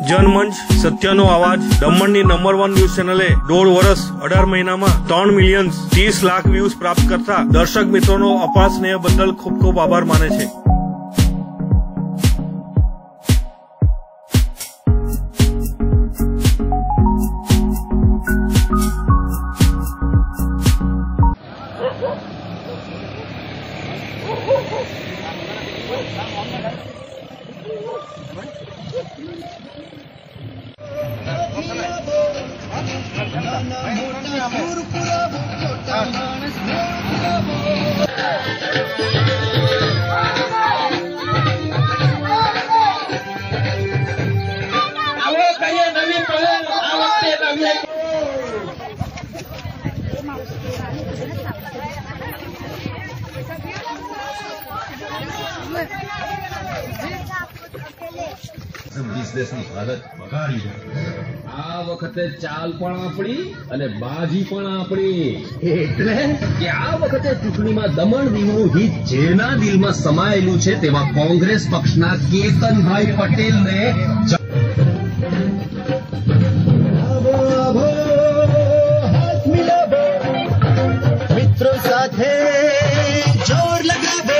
जनमंच सत्यनो आवाज दमणनी number 1 news चेनले 1.5 वर्ष 18 महीनामां 3 million 30 lakh views प्राप्त करता दर्शक मित्रों अपार स्नेह बदल खूब खूब आभार माने छे। દેશની હાલત બગાડી આ વખતે ચાલ પણ આપણી અને બાજી પણ આપણી એટલે કે આ વખતે ચૂંટણીમાં દમણ દીવનું હિત જેના દિલમાં સમાયેલું છે તેવા કોંગ્રેસ પક્ષના કેતનભાઈ પટેલને મિત્રો સાથે જોર લગાવો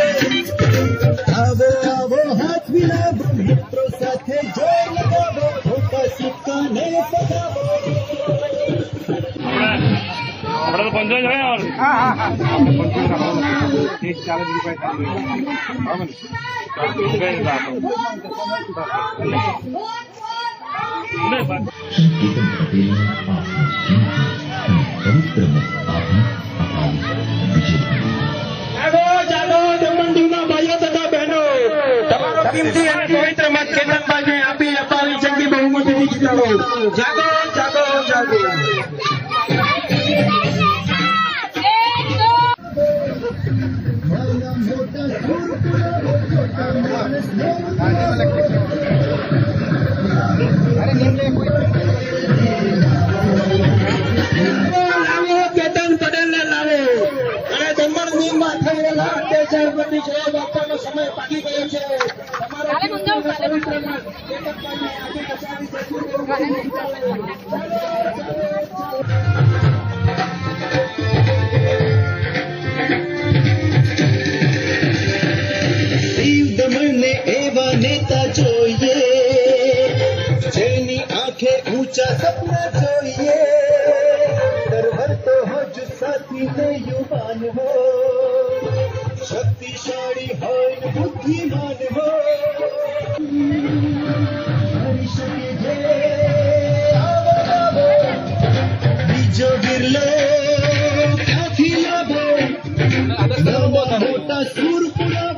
આવો આવો હાથ મિલાવો મિત્રો સાથે જોર લગાવો ધોકા સિક્કાને પગાવો આપણે તો 50 જ હોય હા 30-40 રૂપિયા જાગો દમણ દીવના ભાઈઓ તથા બહેનો તમારો કિંમતી અને પવિત્ર મત કેતનભાઈને આપી અપાવી જંગી બહુમતીથી જીતાડો। જાગો જાગો જાગો કેતન પટેલને લાવો અને દમણ દીવમાં થયેલા અત્યાચાર પરથી જવાબ આપવાનો સમય પાકી ગયો છે। દીવ દમણને એવા નેતા જોઈએ જેની આંખે ઊંચા સપના જોઈએ ડરવરતો હો જુસ્સાથી ને યુવાન હો શક્તિશાળી હોય ને બુદ્ધિમાન હો કરી શકે જે આવો આવો બીજો બિરલો ક્યાંથી લાવો મોટા સુર પુરા